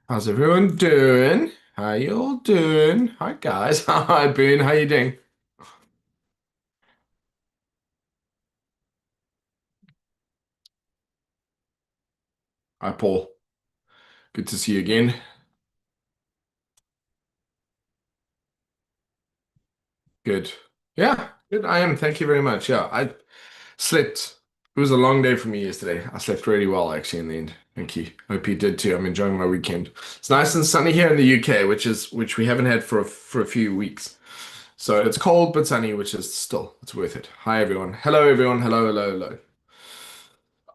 How's everyone doing? How you all doing? Hi guys. Hi Boone. How you doing? Hi Paul. Good to see you again. Good. Yeah, good. I am. Thank you very much. Yeah, I slept. It was a long day for me yesterday. I slept really well actually in the end. Thank you. Hope you did too. I'm enjoying my weekend. It's nice and sunny here in the UK, which we haven't had for a few weeks. So it's cold but sunny, which is still it's worth it. Hi everyone. Hello everyone. Hello, hello, hello.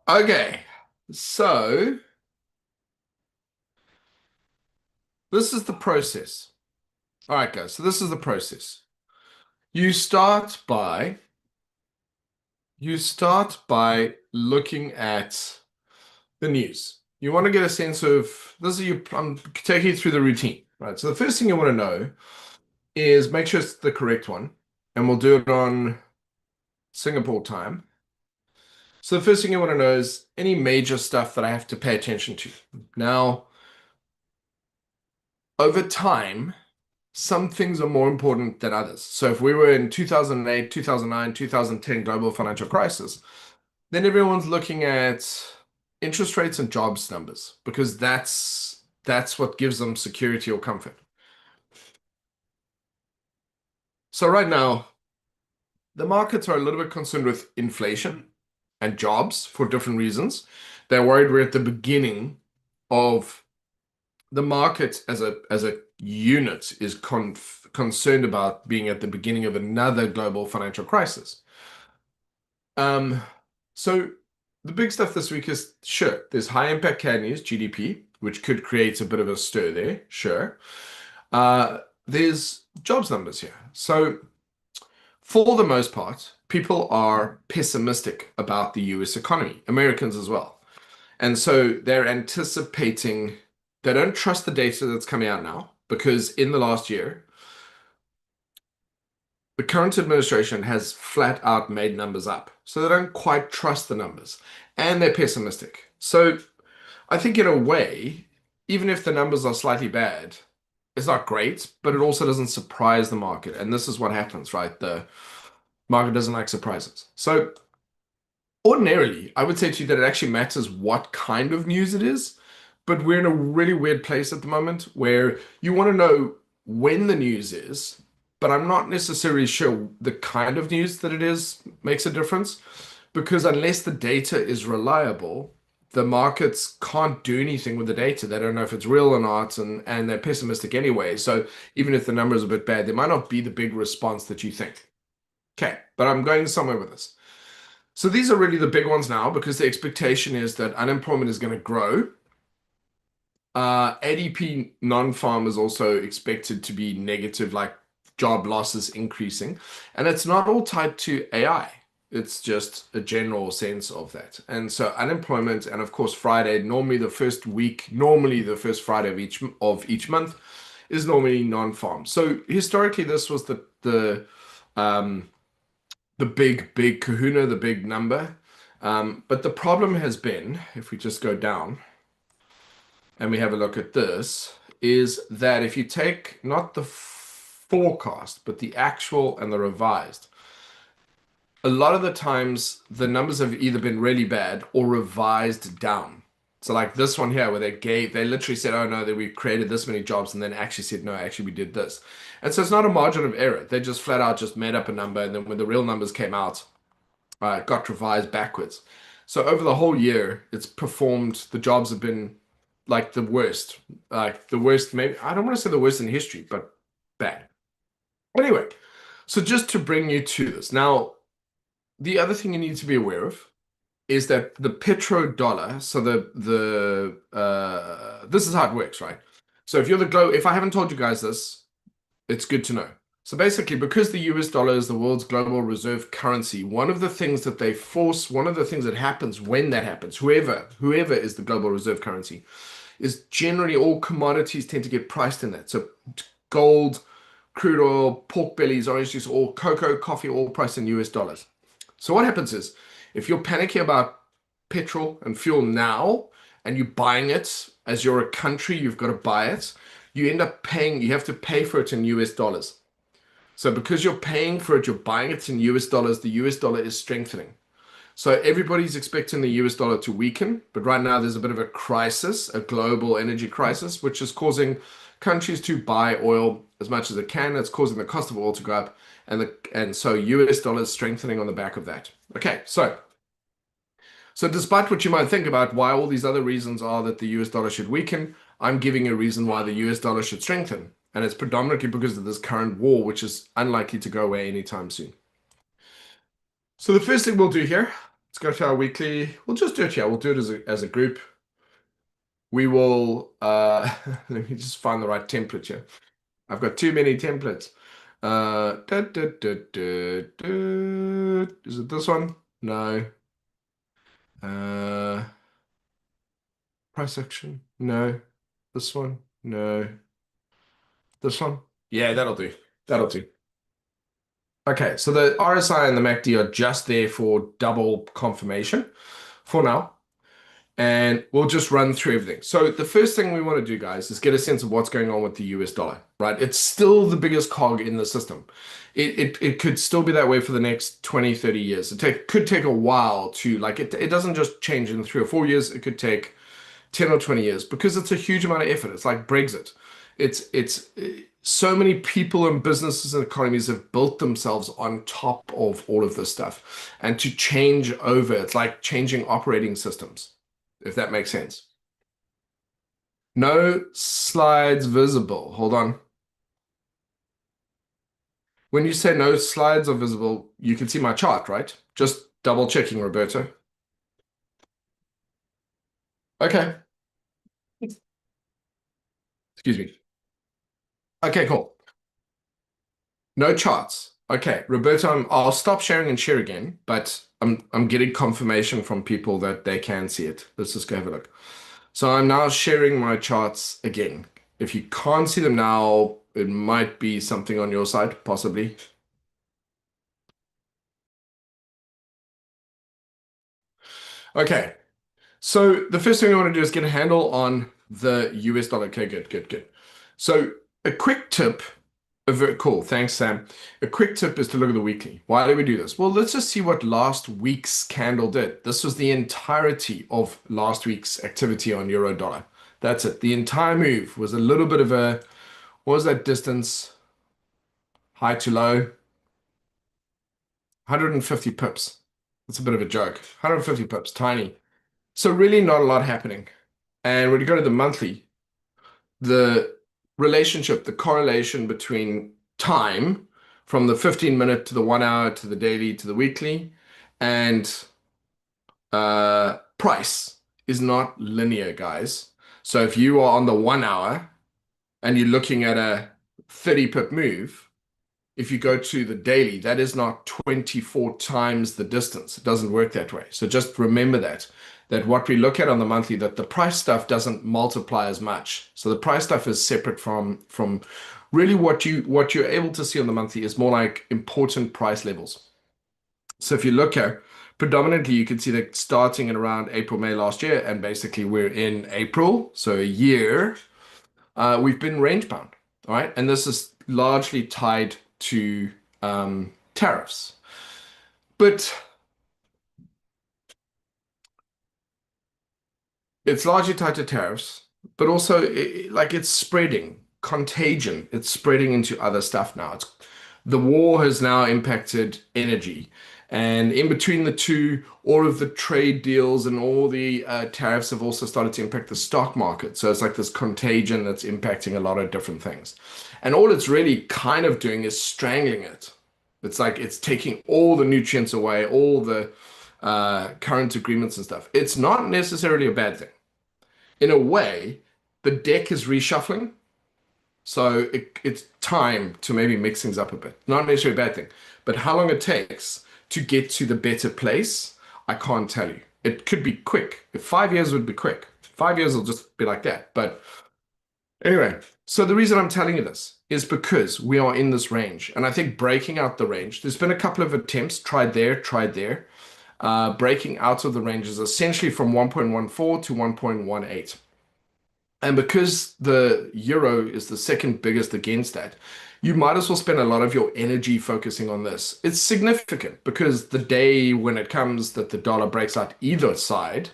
Okay. So this is the process. All right, guys. So this is the process. You start by you start by looking at the news. You want to get a sense of this is you. I'm taking you through the routine, right? So the first thing you want to know is make sure it's the correct one, and we'll do it on Singapore time. So the first thing you want to know is any major stuff that I have to pay attention to. Now, over time, some things are more important than others. So if we were in 2008, 2009, 2010 global financial crisis, then everyone's looking at interest rates and jobs numbers because that's what gives them security or comfort. So right now, the markets are a little bit concerned with inflation and jobs for different reasons. They're worried we're at the beginning of the market as a unit is concerned about being at the beginning of another global financial crisis. Um, so the big stuff this week is sure, there's high impact CAD news, GDP, which could create a bit of a stir there, sure. There's jobs numbers here. So for the most part, people are pessimistic about the US economy, Americans as well. And so they're anticipating, they don't trust the data that's coming out now because in the last year, the current administration has flat out made numbers up. So they don't quite trust the numbers and they're pessimistic. So I think in a way, even if the numbers are slightly bad, it's not great, but it also doesn't surprise the market. And this is what happens, right? The market doesn't like surprises. So ordinarily, I would say to you that it actually matters what kind of news it is, but we're in a really weird place at the moment where you want to know when the news is, but I'm not necessarily sure the kind of news that it is makes a difference because unless the data is reliable, the markets can't do anything with the data. They don't know if it's real or not, and they're pessimistic anyway. So even if the number is a bit bad, there might not be the big response that you think. Okay, but I'm going somewhere with this. So these are really the big ones now because the expectation is that unemployment is going to grow. ADP non-farm is also expected to be negative, like job losses increasing. And it's not all tied to AI. It's just a general sense of that. And so unemployment, and of course Friday, normally the first Friday of each month is normally non-farm. So historically, this was um, the big kahuna, the big number. But the problem has been, if we just go down and we have a look at this, is that if you take not the forecast, but the actual and the revised, a lot of the times the numbers have either been really bad or revised down. So like this one here, where they literally said, "Oh no, that we created this many jobs," and then actually said, "No, actually we did this." And so it's not a margin of error. They just flat out just made up a number, and then when the real numbers came out, got revised backwards. So over the whole year, it's performed. The jobs have been like the worst. Maybe I don't want to say the worst in history, but bad. Anyway, so just to bring you to this now, the other thing you need to be aware of is that the petrodollar. So this is how it works, right? So if I haven't told you guys this, it's good to know. So basically, because the US dollar is the world's global reserve currency, one of the things that happens when that happens, whoever is the global reserve currency, is generally all commodities tend to get priced in that. So gold crude oil, pork bellies, orange juice, all cocoa, coffee, all priced in US dollars. So what happens is, if you're panicking about petrol and fuel now, and you're buying it as you're a country, you've got to buy it. You end up paying. You have to pay for it in US dollars. So because you're paying for it, you're buying it in US dollars. The US dollar is strengthening. So everybody's expecting the US dollar to weaken, but right now there's a bit of a crisis, a global energy crisis, which is causing countries to buy oil as much as they can. It's causing the cost of oil to go up, and so US dollar is strengthening on the back of that. Okay, so despite what you might think about why all these other reasons are that the US dollar should weaken, I'm giving a reason why the US dollar should strengthen, and it's predominantly because of this current war, which is unlikely to go away anytime soon. So the first thing we'll do here, let's go to our weekly. We'll just do it here. We'll do it as a group. We will, let me just find the right template here. I've got too many templates. Is it this one? No. Price action? No. This one? No. This one? Yeah, that'll do. That'll do. Okay, so the RSI and the MACD are just there for double confirmation for now. And we'll just run through everything. So the first thing we want to do, guys, is get a sense of what's going on with the US dollar, right? It's still the biggest cog in the system. It could still be that way for the next 20, 30 years. Could take a while to, like, it doesn't just change in 3 or 4 years. It could take 10 or 20 years because it's a huge amount of effort. It's like Brexit. It's so many people and businesses and economies have built themselves on top of all of this stuff. And to change over, it's like changing operating systems, if that makes sense. No slides visible. Hold on. When you say no slides are visible, you can see my chart, right? Just double checking, Roberto. Okay. Excuse me. Okay, cool. No charts. Okay, Roberto, I'll stop sharing and share again, but I'm getting confirmation from people that they can see it. Let's just go have a look. So I'm now sharing my charts again. If you can't see them now, it might be something on your side, possibly. Okay, so the first thing we want to do is get a handle on the US dollar. Okay, good, good, good. So a quick tip, cool, thanks, Sam. A quick tip is to look at the weekly. Why do we do this? Well, let's just see what last week's candle did. This was the entirety of last week's activity on euro dollar. That's it. The entire move was a little bit of a, what was that distance? High to low? 150 pips. That's a bit of a joke. 150 pips, tiny. So really not a lot happening. And when you go to the monthly, the relationship, the correlation between time from the 15-minute to the 1 hour to the daily to the weekly and price is not linear, guys. So if you are on the 1 hour and you're looking at a 30 pip move, if you go to the daily, that is not 24 times the distance. It doesn't work that way. So just remember that what we look at on the monthly, that the price stuff doesn't multiply as much. So the price stuff is separate from really what you're able to see on the monthly is more like important price levels. So if you look at predominantly, you can see that starting in around April, May last year, and basically we're in April, so a year, we've been range bound, all right? And this is largely tied to tariffs. But it's largely tied to tariffs, but also like it's spreading, contagion. It's spreading into other stuff now. The war has now impacted energy. And in between the two, all of the trade deals and all the tariffs have also started to impact the stock market. So it's like this contagion that's impacting a lot of different things. And all it's really kind of doing is strangling it. It's like it's taking all the nutrients away, all the current agreements and stuff. It's not necessarily a bad thing. In a way, the deck is reshuffling. So it's time to maybe mix things up a bit. Not necessarily a bad thing, but how long it takes to get to the better place, I can't tell you. It could be quick. If 5 years would be quick. 5 years will just be like that. But anyway, So the reason I'm telling you this is because we are in this range, and I think breaking out the range, there's been a couple of attempts, tried there, tried there. Breaking out of the range is essentially from 1.14 to 1.18. And because the euro is the second biggest against that, you might as well spend a lot of your energy focusing on this. It's significant because the day when it comes that the dollar breaks out either side,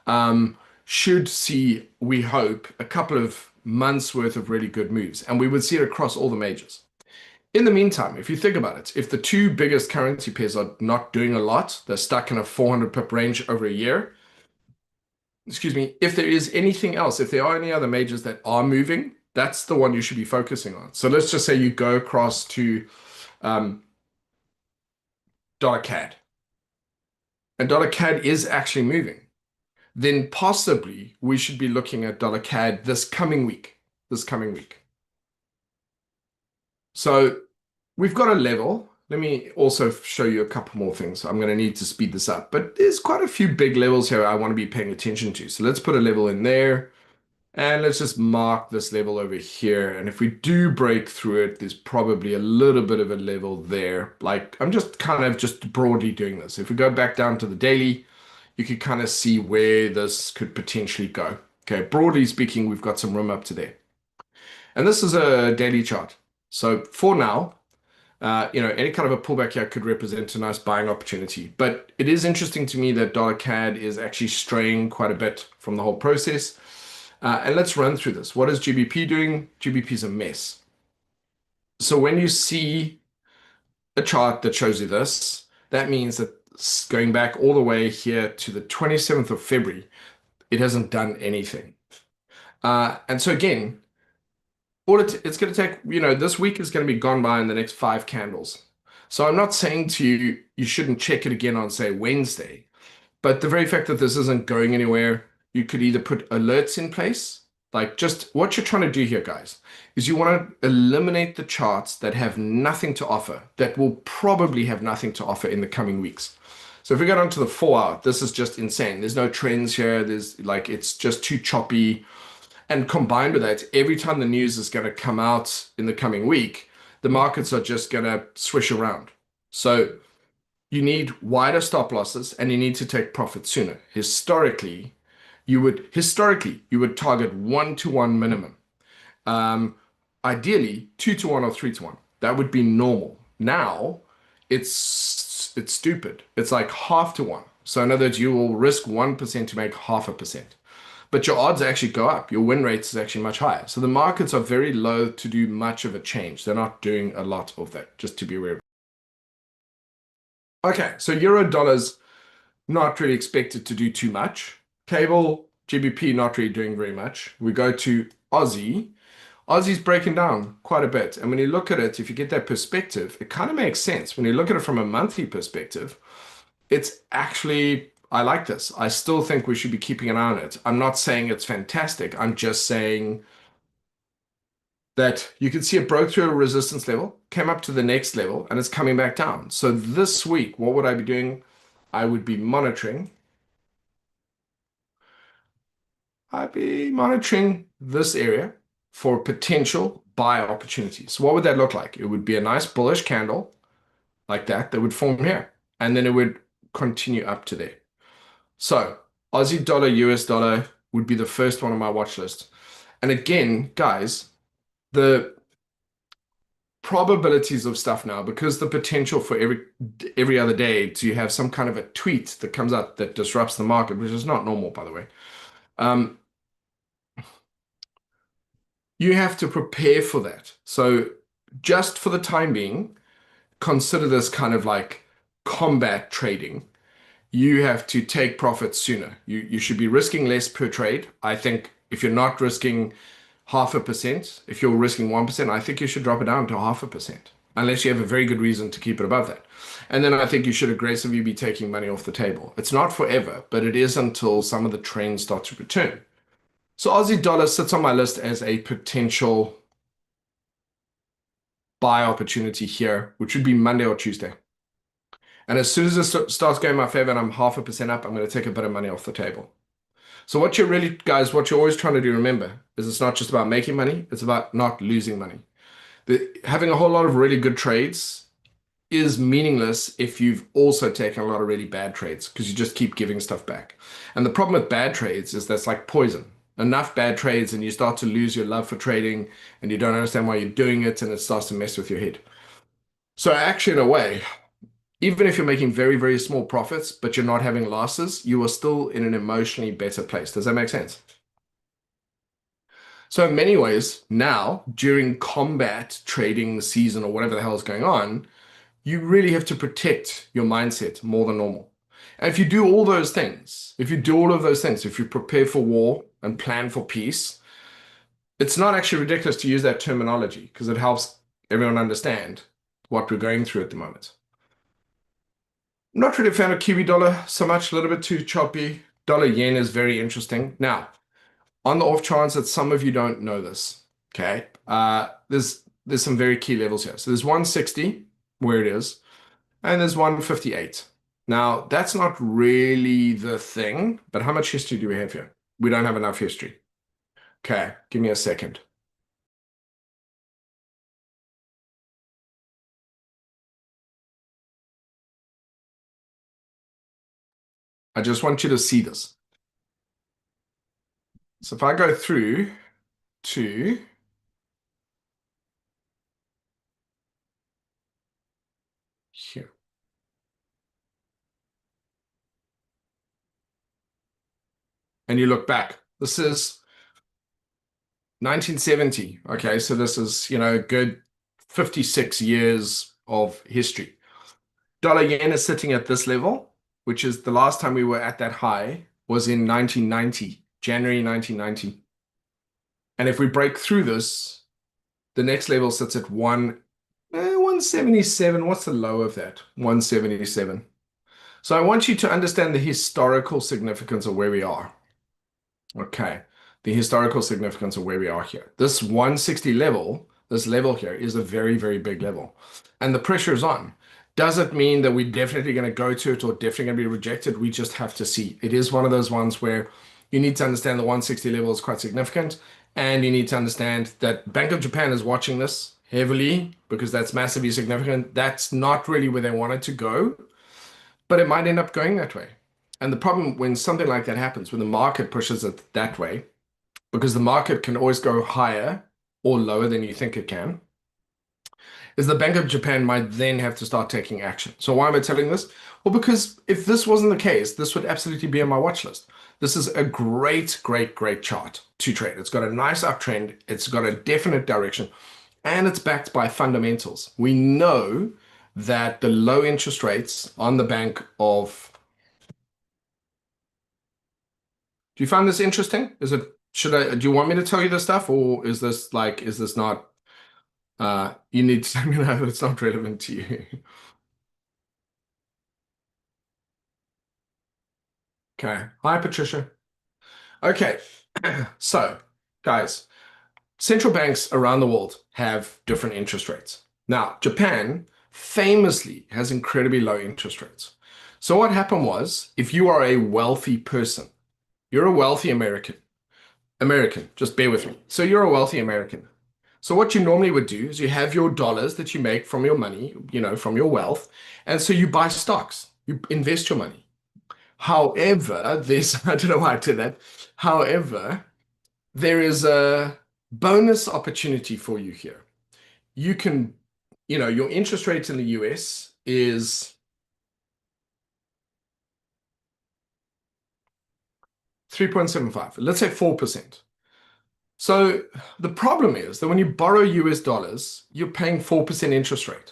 um, should see, we hope, a couple of months worth of really good moves. And we would see it across all the majors. In the meantime, if you think about it, if the two biggest currency pairs are not doing a lot, they're stuck in a 400 pip range over a year, excuse me, if there is anything else, if there are any other majors that are moving, that's the one you should be focusing on. So let's just say you go across to um, dollar CAD, and dollar CAD is actually moving. Then possibly we should be looking at dollar CAD this coming week. This coming week. So we've got a level. Let me also show you a couple more things. I'm going to need to speed this up, but there's quite a few big levels here I want to be paying attention to. So let's put a level in there. And let's just mark this level over here. And if we do break through it, there's probably a little bit of a level there. Like I'm just kind of just broadly doing this. If we go back down to the daily, you can kind of see where this could potentially go. Okay, broadly speaking, we've got some room up to there. And this is a daily chart. So for now, any kind of a pullback here could represent a nice buying opportunity. But it is interesting to me that dollar CAD is actually straying quite a bit from the whole process. And let's run through this. What is GBP doing? GBP is a mess. So when you see a chart that shows you this, that means that going back all the way here to the 27th of February, it hasn't done anything. And so again, it's going to take, this week is going to be gone by in the next 5 candles. So I'm not saying to you, you shouldn't check it again on, say, Wednesday. But the very fact that this isn't going anywhere, you could either put alerts in place, like just what you're trying to do here, guys, is you want to eliminate the charts that have nothing to offer, that will probably have nothing to offer in the coming weeks. So if we go down to the 4 hour, this is just insane. There's no trends here. It's just too choppy. And combined with that, every time the news is going to come out in the coming week, the markets are just going to swish around. So you need wider stop losses and you need to take profit sooner. Historically, you would target 1-to-1 minimum. Ideally 2-to-1 or 3-to-1. That would be normal. Now it's stupid. It's like half to one. So in other words, you will risk 1% to make 0.5%. But your odds actually go up. Your win rate is actually much higher. So the markets are very loath to do much of a change. They're not doing a lot of that, just to be aware. Okay, so euro dollars not really expected to do too much. Cable, GBP not really doing very much. We go to Aussie. Aussie's breaking down quite a bit. And when you look at it, if you get that perspective, it kind of makes sense. When you look at it from a monthly perspective, it's actually, I like this. I still think we should be keeping an eye on it. I'm not saying it's fantastic. I'm just saying that you can see it broke through a resistance level, came up to the next level, and it's coming back down. So this week, what would I be doing? I would be monitoring. I'd be monitoring this area for potential buy opportunities. So what would that look like? It would be a nice bullish candle like that would form here, and then it would continue up to there. So Aussie dollar, US dollar would be the first one on my watch list. And again, guys, the probabilities of stuff now, because the potential for every other day to have some kind of a tweet that comes out that disrupts the market, which is not normal, by the way. You have to prepare for that. So just for the time being, consider this kind of like combat trading. You have to take profits sooner. You should be risking less per trade. I think if you're not risking 0.5%, if you're risking 1%, I think you should drop it down to 0.5%, unless you have a very good reason to keep it above that. And then I think you should aggressively be taking money off the table. It's not forever, but it is until some of the trends start to return. So Aussie dollar sits on my list as a potential buy opportunity here, which would be Monday or Tuesday. And as soon as it starts going in my favor and I'm 0.5% up, I'm going to take a bit of money off the table. So what you're really, guys, what you're always trying to do, remember, is it's not just about making money, it's about not losing money. Having a whole lot of really good trades is meaningless if you've also taken a lot of really bad trades because you just keep giving stuff back. And the problem with bad trades is that's like poison. Enough bad trades and you start to lose your love for trading and you don't understand why you're doing it and it starts to mess with your head. So actually, in a way, even if you're making very, very small profits, but you're not having losses, you are still in an emotionally better place. Does that make sense? So in many ways, now during combat trading season or whatever the hell is going on, you really have to protect your mindset more than normal. And if you do all those things, if you do all of those things, if you prepare for war and plan for peace, it's not actually ridiculous to use that terminology because it helps everyone understand what we're going through at the moment. I'm not really a fan of Kiwi dollar so much, a little bit too choppy. Dollar yen is very interesting. Now, on the off chance that some of you don't know this, okay, there's some very key levels here. So there's 160 where it is, and there's 158. Now, that's not really the thing, but how much history do we have here? We don't have enough history. Okay, give me a second. I just want you to see this. So if I go through to here, and you look back, this is 1970. Okay, so this is, a good 56 years of history. Dollar yen is sitting at this level, which is the last time we were at that high was in 1990, January 1990. And if we break through this, the next level sits at 177. What's the low of that? 177. So I want you to understand the historical significance of where we are. Okay, the historical significance of where we are here. This 160 level, this level here is a very, very big level. And the pressure is on. Does it mean that we're definitely going to go to it or definitely going to be rejected? We just have to see. It is one of those ones where you need to understand the 160 level is quite significant. And you need to understand that Bank of Japan is watching this heavily because that's massively significant. That's not really where they wanted to go, but it might end up going that way. And the problem when something like that happens, when the market pushes it that way, because the market can always go higher or lower than you think it can, is the Bank of Japan might then have to start taking action. So why am I telling this? Well, because if this wasn't the case, this would absolutely be on my watch list. This is a great, great, great chart to trade. It's got a nice uptrend. It's got a definite direction, and it's backed by fundamentals. We know that the low interest rates on the Bank of... Do you find this interesting? Do you want me to tell you this stuff, or is this not, you need to let me know it's not relevant to you. Okay. Hi, Patricia. Okay. So, guys, central banks around the world have different interest rates. Now, Japan famously has incredibly low interest rates. So what happened was, if you are a wealthy person, you're a wealthy American, just bear with me. So you're a wealthy American. So what you normally would do is you have your dollars that you make from your money, from your wealth, and so you buy stocks, you invest your money. However, I don't know why I did that. However, there is a bonus opportunity for you here. You can, your interest rate in the US is 3.75. Let's say 4%. So the problem is that when you borrow US dollars, you're paying 4% interest rate.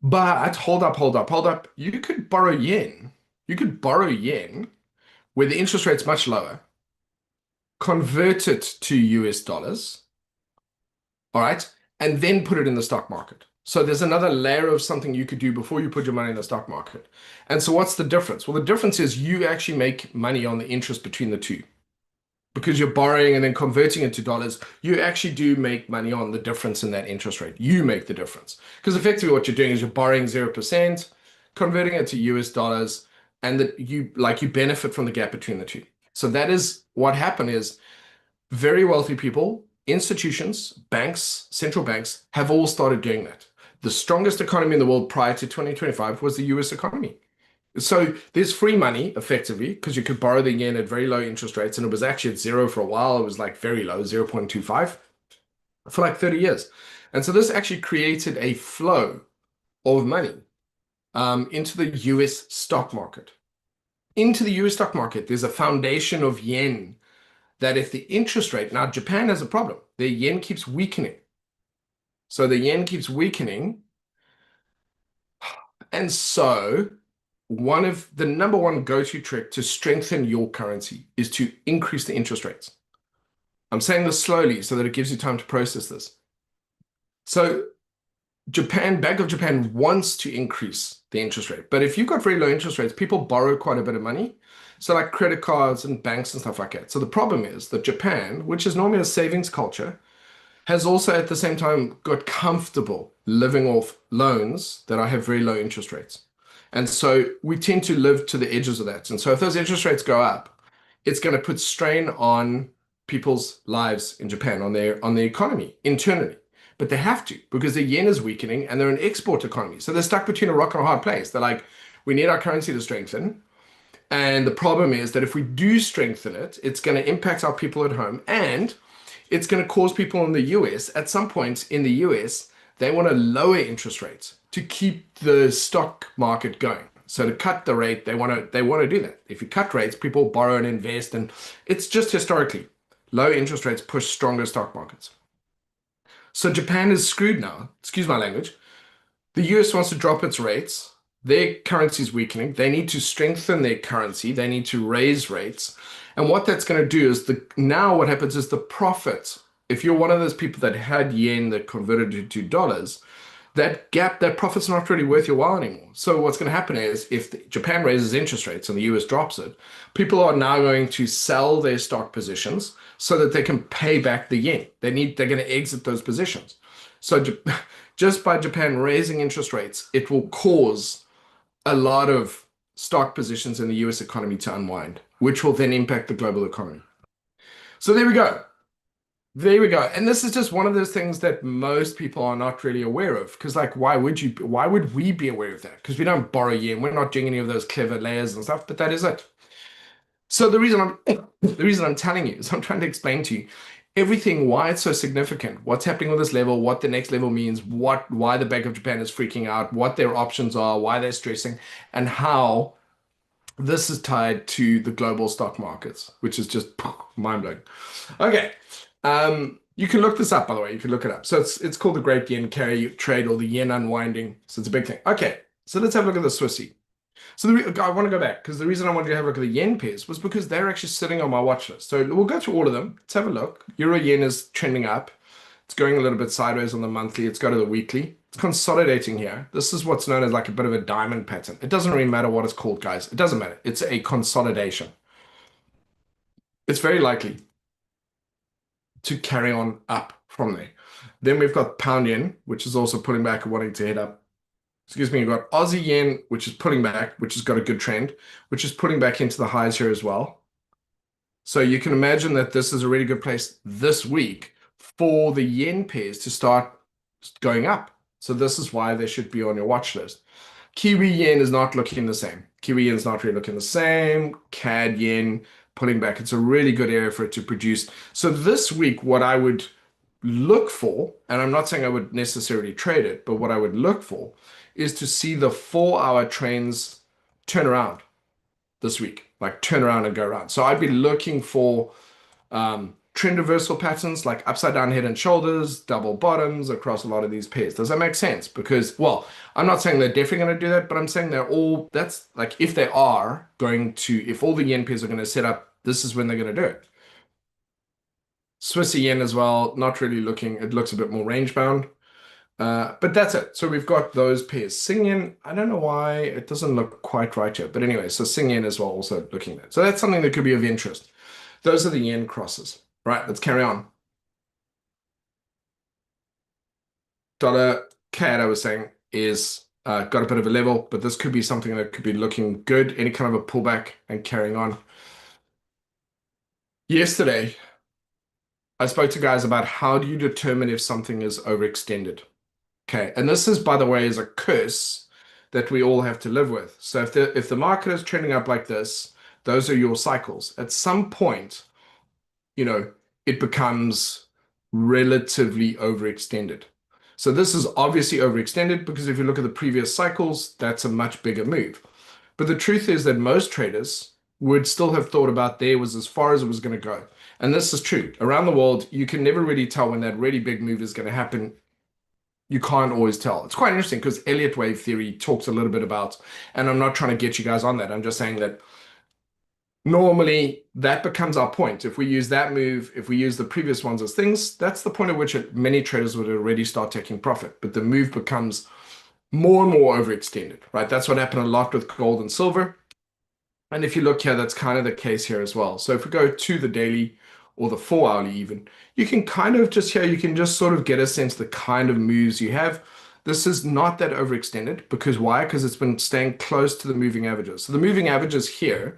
But hold up. You could borrow yen. You could borrow yen where the interest rate's much lower, convert it to US dollars, all right, and then put it in the stock market. So there's another layer of something you could do before you put your money in the stock market. And so what's the difference? Well, the difference is you actually make money on the interest between the two. Because you're borrowing and then converting it to dollars, you actually do make money on the difference in that interest rate. You make the difference. Because effectively what you're doing is you're borrowing 0%, converting it to US dollars, and that you benefit from the gap between the two. So that is what happened is very wealthy people, institutions, banks, central banks have all started doing that. The strongest economy in the world prior to 2025 was the US economy. So there's free money effectively because you could borrow the yen at very low interest rates, and it was actually at zero for a while. It was like very low, 0.25 for like 30 years. And so this actually created a flow of money into the US stock market. Into the US stock market, there's a foundation of yen that if the interest rate, now Japan has a problem, their yen keeps weakening. So the yen keeps weakening. And so one of the number one go-to trick to strengthen your currency is to increase the interest rates. I'm saying this slowly so that it gives you time to process this. So Japan, Bank of Japan wants to increase the interest rate. But if you've got very low interest rates, people borrow quite a bit of money. So like credit cards and banks and stuff like that. So the problem is that Japan, which is normally a savings culture, has also at the same time got comfortable living off loans that have very low interest rates. And so we tend to live to the edges of that. And so if those interest rates go up, it's going to put strain on people's lives in Japan, on the economy internally. But they have to because the yen is weakening and they're an export economy. So they're stuck between a rock and a hard place. They're like, we need our currency to strengthen. And the problem is that if we do strengthen it, it's going to impact our people at home and it's going to cause people in the US, at some point in the US, they want to lower interest rates to keep the stock market going. So to cut the rate, they want to do that. If you cut rates, people borrow and invest, and it's just historically low interest rates push stronger stock markets. So Japan is screwed now. Excuse my language. The US wants to drop its rates. Their currency is weakening. They need to strengthen their currency. They need to raise rates. And what that's going to do is now what happens is the profit. If you're one of those people that had yen that converted to dollars, that gap, that profit's not really worth your while anymore. So what's going to happen is if Japan raises interest rates and the US drops it, people are now going to sell their stock positions so that they can pay back the yen. They're going to exit those positions. So just by Japan raising interest rates, it will cause a lot of stock positions in the US economy to unwind, which will then impact the global economy. So there we go. There we go. And this is just one of those things that most people are not really aware of. Because like, why would we be aware of that? Because we don't borrow yen. We're not doing any of those clever layers and stuff, but that is it. So the reason I'm telling you is I'm trying to explain to you everything, why it's so significant, what's happening with this level, what the next level means, why the Bank of Japan is freaking out, what their options are, why they're stressing, and how this is tied to the global stock markets, which is just mind-blowing. Okay. You can look this up, by the way. You can look it up. So it's called the Great Yen Carry Trade or the yen unwinding. So it's a big thing. Okay. So let's have a look at the Swissy. So I want to go back because the reason I wanted to have a look at the yen pairs was because they're actually sitting on my watch list. So we'll go through all of them. Let's have a look. Euro yen is trending up. It's going a little bit sideways on the monthly. It's got to the weekly. It's consolidating here. This is what's known as like a bit of a diamond pattern. It doesn't really matter what it's called, guys. It doesn't matter. It's a consolidation. It's very likely to carry on up from there. Then we've got pound yen, which is also pulling back and wanting to head up. Excuse me, you've got Aussie yen, which is pulling back, which has got a good trend, which is pulling back into the highs here as well. So you can imagine that this is a really good place this week for the yen pairs to start going up. So this is why they should be on your watch list. Kiwi yen is not looking the same. Kiwi yen is not really looking the same. CAD yen pulling back. It's a really good area for it to produce. So this week, what I would look for, and I'm not saying I would necessarily trade it, but what I would look for is to see the 4-hour trends turn around this week, like turn around and go around. So I'd be looking for trend reversal patterns like upside down head and shoulders, double bottoms across a lot of these pairs. Does that make sense? Because, well, I'm not saying they're definitely going to do that, but I'm saying that's like if they are going to, if all the yen pairs are going to set up, this is when they're going to do it. Swiss yen as well, not really looking, it looks a bit more range bound. But that's it. So we've got those pairs. Sing yen, I don't know why it doesn't look quite right here. But anyway, so Sing yen as well also looking at. So that's something that could be of interest. Those are the yen crosses. Right, let's carry on. Dollar CAD, I was saying, is got a bit of a level, but this could be something that could be looking good. Any kind of a pullback and carrying on. Yesterday, I spoke to guys about how do you determine if something is overextended. Okay, and this is, by the way, is a curse that we all have to live with. So if the market is trending up like this, those are your cycles. At some point, you know, it becomes relatively overextended. So this is obviously overextended because if you look at the previous cycles, that's a much bigger move. But the truth is that most traders would still have thought about there was as far as it was going to go. And this is true. Around the world, you can never really tell when that really big move is going to happen. You can't always tell. It's quite interesting because Elliott wave theory talks a little bit about, and I'm not trying to get you guys on that. I'm just saying that normally that becomes our point. If we use that move, if we use the previous ones as things, that's the point at which many traders would already start taking profit. But the move becomes more and more overextended, right? That's what happened a lot with gold and silver. And if you look here, that's kind of the case here as well. So if we go to the daily or the 4 hourly even, you can kind of just here, you can just sort of get a sense of the kind of moves you have. This is not that overextended because why? Because it's been staying close to the moving averages. So the moving averages here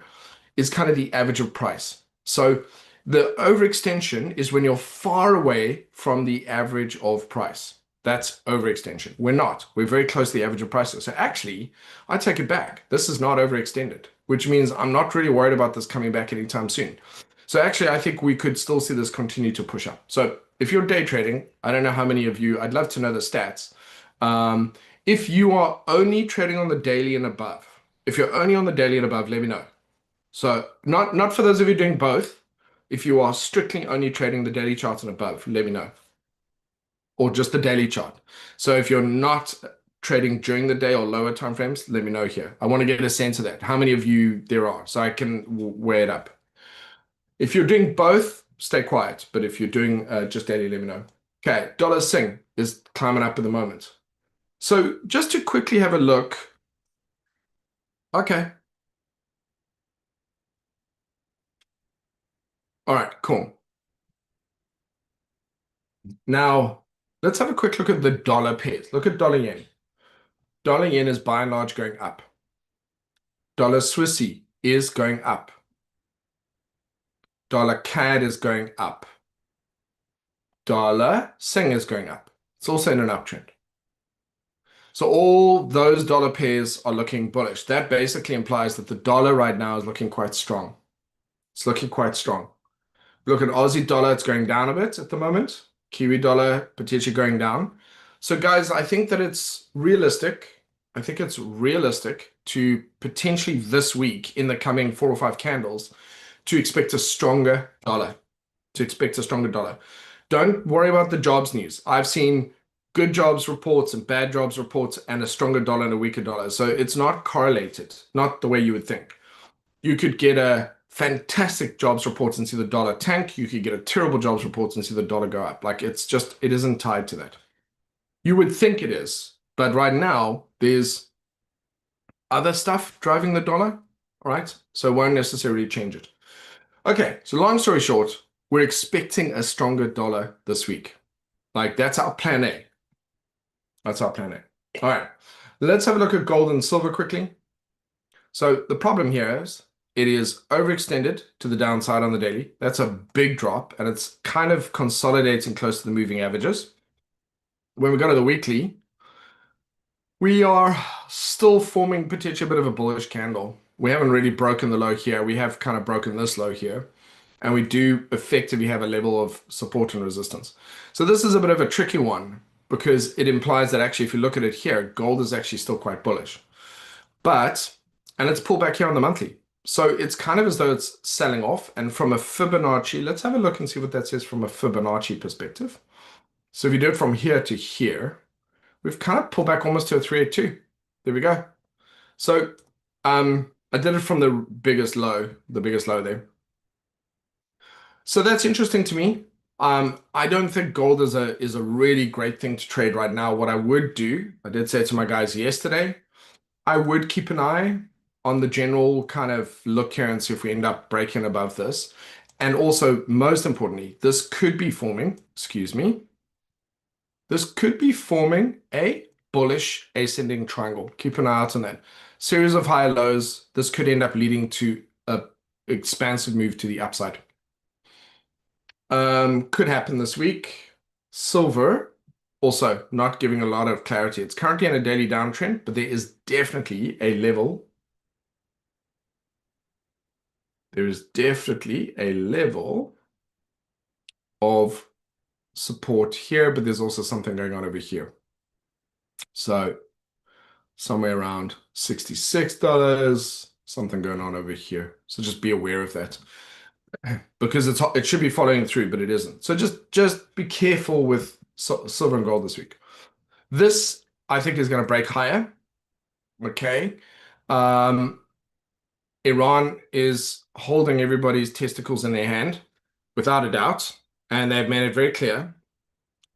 is kind of the average of price. So the overextension is when you're far away from the average of price. That's overextension. We're not. We're very close to the average of prices. So actually, I take it back. This is not overextended, which means I'm not really worried about this coming back anytime soon. So actually, I think we could still see this continue to push up. So if you're day trading, I don't know how many of you, I'd love to know the stats. If you are only trading on the daily and above, if you're only on the daily and above, let me know. So not for those of you doing both. If you are strictly only trading the daily chart and above, let me know. Or just the daily chart. So if you're not trading during the day or lower time frames, let me know here. I want to get a sense of that. How many of you there are, so I can weigh it up. If you're doing both, stay quiet. But if you're doing just daily, let me know. Okay, dollar Sing is climbing up at the moment. So just to quickly have a look. Okay. All right, cool. Now, let's have a quick look at the dollar pairs. Look at dollar yen. Dollar yen is by and large going up. Dollar Swissy is going up. Dollar CAD is going up. Dollar Sing is going up. It's also in an uptrend. So all those dollar pairs are looking bullish. That basically implies that the dollar right now is looking quite strong. It's looking quite strong. Look at Aussie dollar, it's going down a bit at the moment. Kiwi dollar potentially going down. So guys, I think that it's realistic. I think it's realistic to potentially this week in the coming 4 or 5 candles to expect a stronger dollar. To expect a stronger dollar. Don't worry about the jobs news. I've seen good jobs reports and bad jobs reports and a stronger dollar and a weaker dollar. So it's not correlated, not the way you would think. You could get a fantastic jobs report and see the dollar tank. You could get a terrible jobs report and see the dollar go up. Like it's just, it isn't tied to that. You would think it is, but right now there's other stuff driving the dollar, all right? So it won't necessarily change it. Okay, so long story short, we're expecting a stronger dollar this week. Like that's our plan A. That's our plan A. All right, let's have a look at gold and silver quickly. So the problem here is it is overextended to the downside on the daily. That's a big drop, and it's kind of consolidating close to the moving averages. When we go to the weekly, we are still forming potentially a bit of a bullish candle. We haven't really broken the low here. We have kind of broken this low here, and we do effectively have a level of support and resistance. So this is a bit of a tricky one because it implies that actually, if you look at it here, gold is actually still quite bullish. And it's pulled back here on the monthly. So it's kind of as though it's selling off. And from a Fibonacci, let's have a look and see what that says from a Fibonacci perspective. So if you do it from here to here, we've kind of pulled back almost to a 382. There we go. So I did it from the biggest low there. So that's interesting to me. I don't think gold is a really great thing to trade right now. What I would do, I did say to my guys yesterday, I would keep an eye on the general kind of look here and see if we end up breaking above this. And also, most importantly, this could be forming, excuse me, this could be forming a bullish ascending triangle. Keep an eye out on that. Series of high lows. This could end up leading to a expansive move to the upside. Could happen this week. Silver, also not giving a lot of clarity. It's currently in a daily downtrend, but there is definitely a level. There is definitely a level of support here, but there's also something going on over here. So somewhere around $66, something going on over here. So just be aware of that because it should be following through, but it isn't. So just be careful with silver and gold this week. This I think is going to break higher. Okay. Um, Iran is holding everybody's testicles in their hand, without a doubt, and they've made it very clear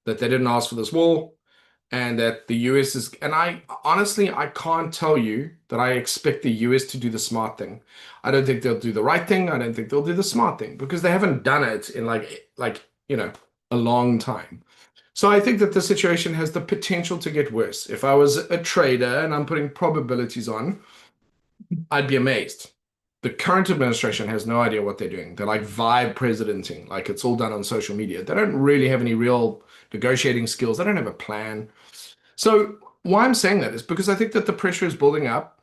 that they didn't ask for this war and that the US is, and I honestly, I can't tell you that I expect the US to do the smart thing. I don't think they'll do the right thing. I don't think they'll do the smart thing because they haven't done it in a long time. So I think that the situation has the potential to get worse. If I was a trader and I'm putting probabilities on, I'd be amazed. The current administration has no idea what they're doing. They're like vibe presidenting, like it's all done on social media. They don't really have any real negotiating skills. They don't have a plan. So why I'm saying that is because I think that the pressure is building up,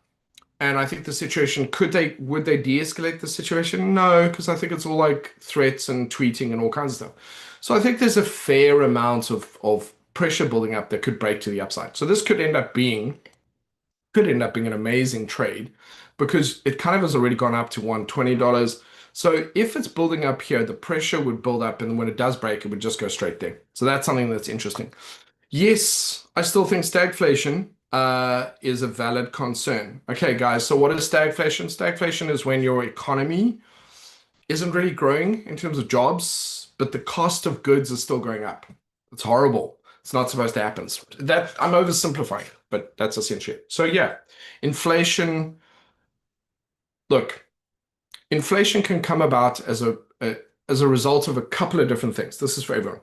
and I think the situation would they de-escalate the situation? No, because I think it's all like threats and tweeting and all kinds of stuff. So I think there's a fair amount of pressure building up that could break to the upside. So this could end up being an amazing trade because it kind of has already gone up to $120. So if it's building up here, the pressure would build up, and when it does break, it would just go straight there. So that's something that's interesting. Yes, I still think stagflation is a valid concern. Okay, guys, so what is stagflation? Stagflation is when your economy isn't really growing in terms of jobs, but the cost of goods is still going up. It's horrible. It's not supposed to happen. That I'm oversimplifying, but that's essentially it. So yeah, inflation. Look, inflation can come about as a result of a couple of different things. This is for everyone.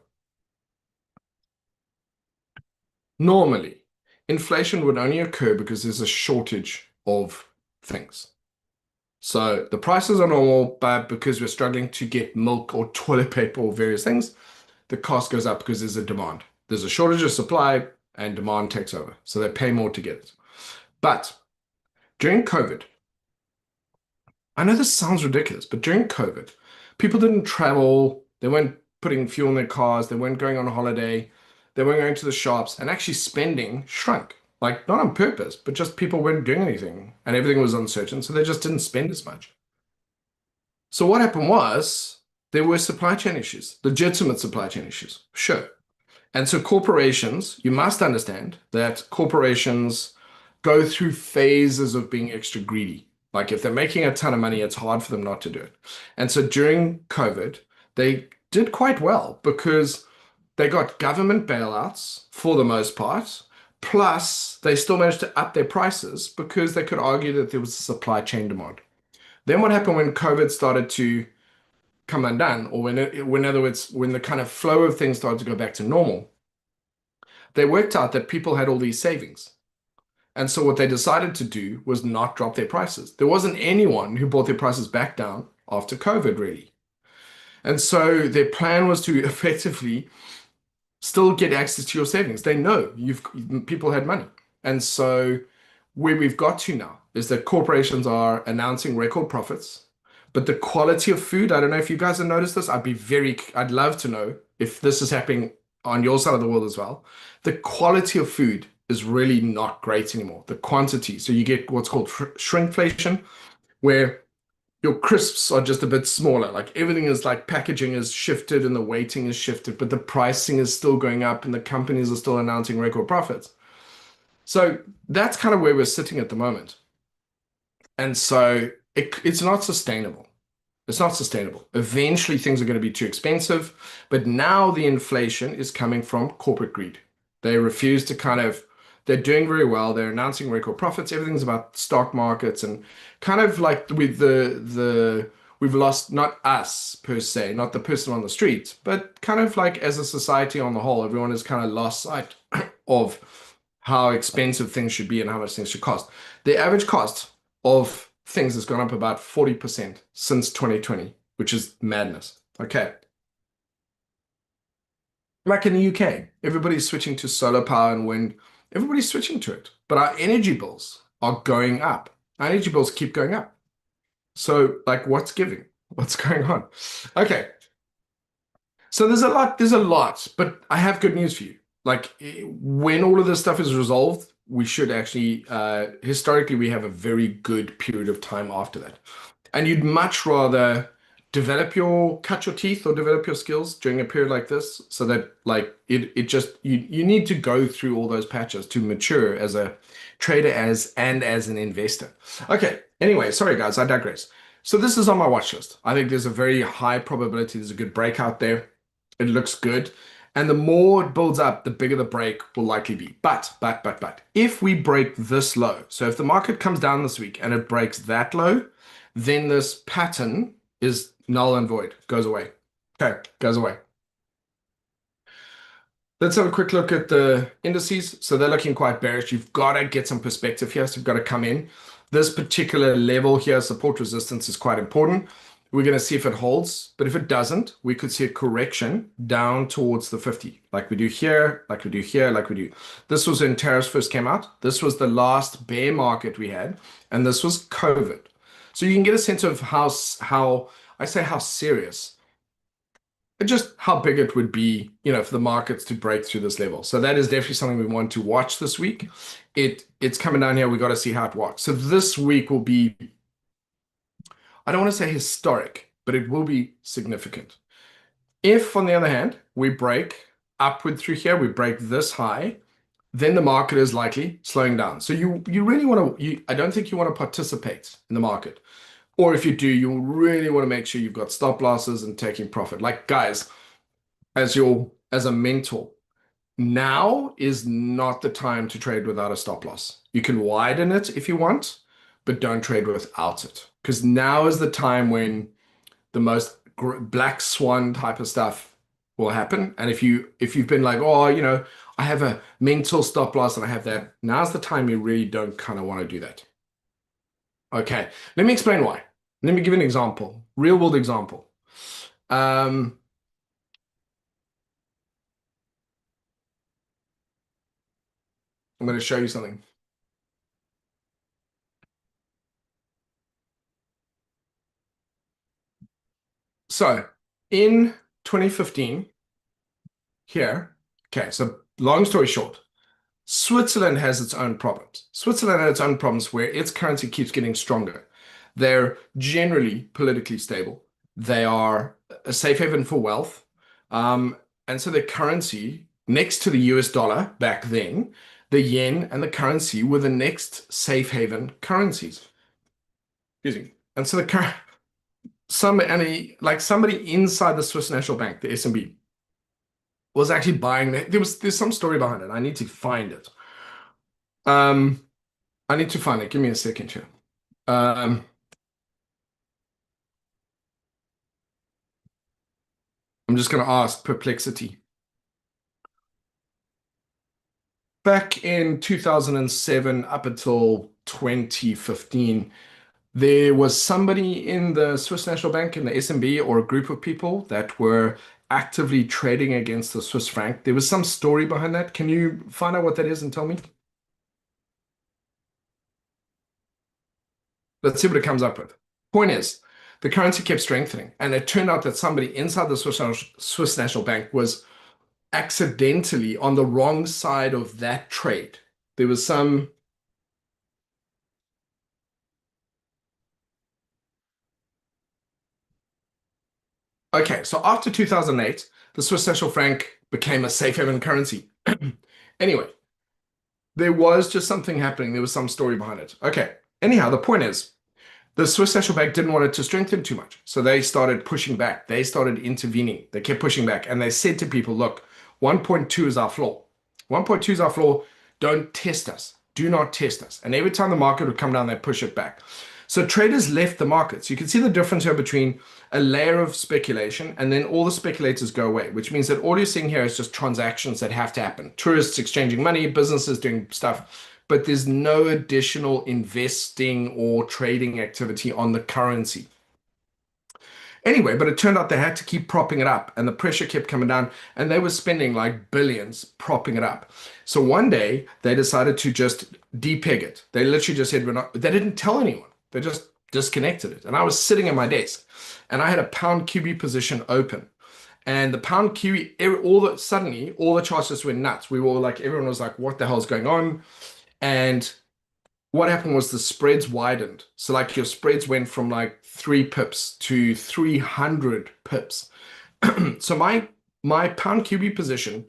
Normally, inflation would only occur because there's a shortage of things. So the prices are normal, but because we're struggling to get milk or toilet paper or various things, the cost goes up because there's a demand. There's a shortage of supply and demand takes over. So they pay more to get it. But during COVID, I know this sounds ridiculous, but during COVID, people didn't travel, they weren't putting fuel in their cars, they weren't going on holiday, they weren't going to the shops, and actually spending shrunk. Like, not on purpose, but just people weren't doing anything and everything was uncertain, so they just didn't spend as much. So what happened was there were supply chain issues, legitimate supply chain issues, sure. And so corporations, you must understand that corporations go through phases of being extra greedy. Like if they're making a ton of money, it's hard for them not to do it. And so during COVID, they did quite well because they got government bailouts for the most part. Plus, they still managed to up their prices because they could argue that there was a supply chain demand. Then what happened when COVID started to come undone, or in other words, when the kind of flow of things started to go back to normal, they worked out that people had all these savings. And so what they decided to do was not drop their prices. There wasn't anyone who brought their prices back down after COVID, really. And so their plan was to effectively still get access to your savings. They know people had money. And so where we've got to now is that corporations are announcing record profits, but the quality of food, I don't know if you guys have noticed this. I'd love to know if this is happening on your side of the world as well. The quality of food is really not great anymore. The quantity. So you get what's called shrinkflation, where your crisps are just a bit smaller. Like everything is like packaging is shifted and the weighting is shifted, but the pricing is still going up and the companies are still announcing record profits. So that's kind of where we're sitting at the moment. And so it's not sustainable. It's not sustainable. Eventually, things are going to be too expensive. But now the inflation is coming from corporate greed. They refuse to they're doing very well. They're announcing record profits. Everything's about stock markets and kind of like with we've lost, not us per se, not the person on the street, but kind of like as a society on the whole, everyone has kind of lost sight of how expensive things should be and how much things should cost. The average cost of things has gone up about 40% since 2020, which is madness. Okay. Like in the UK, everybody's switching to solar power and wind. Everybody's switching to it. But our energy bills are going up. Our energy bills keep going up. So, like, what's giving? What's going on? Okay. So there's a lot, but I have good news for you. Like when all of this stuff is resolved, we should actually, historically, we have a very good period of time after that. And you'd much rather cut your teeth or develop your skills during a period like this so that like it just you need to go through all those patches to mature as a trader as an investor. Okay, anyway, sorry guys, I digress. So this is on my watch list. I think there's a very high probability there's a good breakout there. It looks good. And the more it builds up, the bigger the break will likely be. But, if we break this low, so if the market comes down this week and it breaks that low, then this pattern is null and void, goes away. Okay, goes away. Let's have a quick look at the indices. So they're looking quite bearish. You've got to get some perspective here. So you've got to come in. This particular level here, support resistance, is quite important. We're going to see if it holds, but if it doesn't, we could see a correction down towards the 50, like we do here, like we do here, like we do. This was when tariffs first came out. This was the last bear market we had, and this was COVID. So you can get a sense of how serious, just how big it would be, for the markets to break through this level. So that is definitely something we want to watch this week. It's coming down here. We got to see how it walks. So this week will be, I don't want to say historic, but it will be significant. If, on the other hand, we break upward through here, we break this high, then the market is likely slowing down. So you really want to, I don't think you want to participate in the market. Or if you do, you really want to make sure you've got stop losses and taking profit. Like guys, as a mentor, now is not the time to trade without a stop loss. You can widen it if you want, but don't trade without it. Because now is the time when the most black swan type of stuff will happen. And if you've been like, oh, I have a mental stop loss and I have that, now's the time you really don't kind of want to do that. Okay, let me explain why. Let me give an example, real world example. I'm going to show you something. So in 2015, here, okay, so long story short, Switzerland has its own problems. Switzerland has its own problems where its currency keeps getting stronger. They're generally politically stable. They are a safe haven for wealth. And so the currency next to the US dollar back then, the yen and the currency were the next safe haven currencies. Excuse me. And so somebody inside the Swiss National Bank, the SNB, was actually buying that. There's some story behind it. I need to find it. Um, I need to find it. Give me a second here. Um, I'm just going to ask Perplexity. Back in 2007 up until 2015, there was somebody in the Swiss National Bank in the SNB or a group of people that were actively trading against the Swiss franc. There was some story behind that. Can you find out what that is and tell me? Let's see what it comes up with. Point is, the currency kept strengthening, and it turned out that somebody inside the Swiss National Bank was accidentally on the wrong side of that trade. There was some. Okay, so after 2008, the Swiss national franc became a safe haven currency. Anyway, there was just something happening. There was some story behind it. Okay, anyhow, the point is, the Swiss National Bank didn't want it to strengthen too much. So they started pushing back. They started intervening. They kept pushing back. And they said to people, look, 1.2 is our floor. 1.2 is our floor. Don't test us. Do not test us. And every time the market would come down, they push it back. So traders left the markets. You can see the difference here between a layer of speculation and then all the speculators go away, which means that all you're seeing here is just transactions that have to happen. Tourists exchanging money, businesses doing stuff, but there's no additional investing or trading activity on the currency. Anyway, but it turned out they had to keep propping it up and the pressure kept coming down and they were spending like billions propping it up. So one day they decided to just depeg it. They literally just said, we're not, they didn't tell anyone. They just disconnected it. And I was sitting at my desk and I had a pound QB position open. And the pound QE, suddenly all the charts just went nuts. We were like, everyone was like, what the hell is going on? And what happened was the spreads widened. So like your spreads went from like 3 pips to 300 pips. So my pound QB position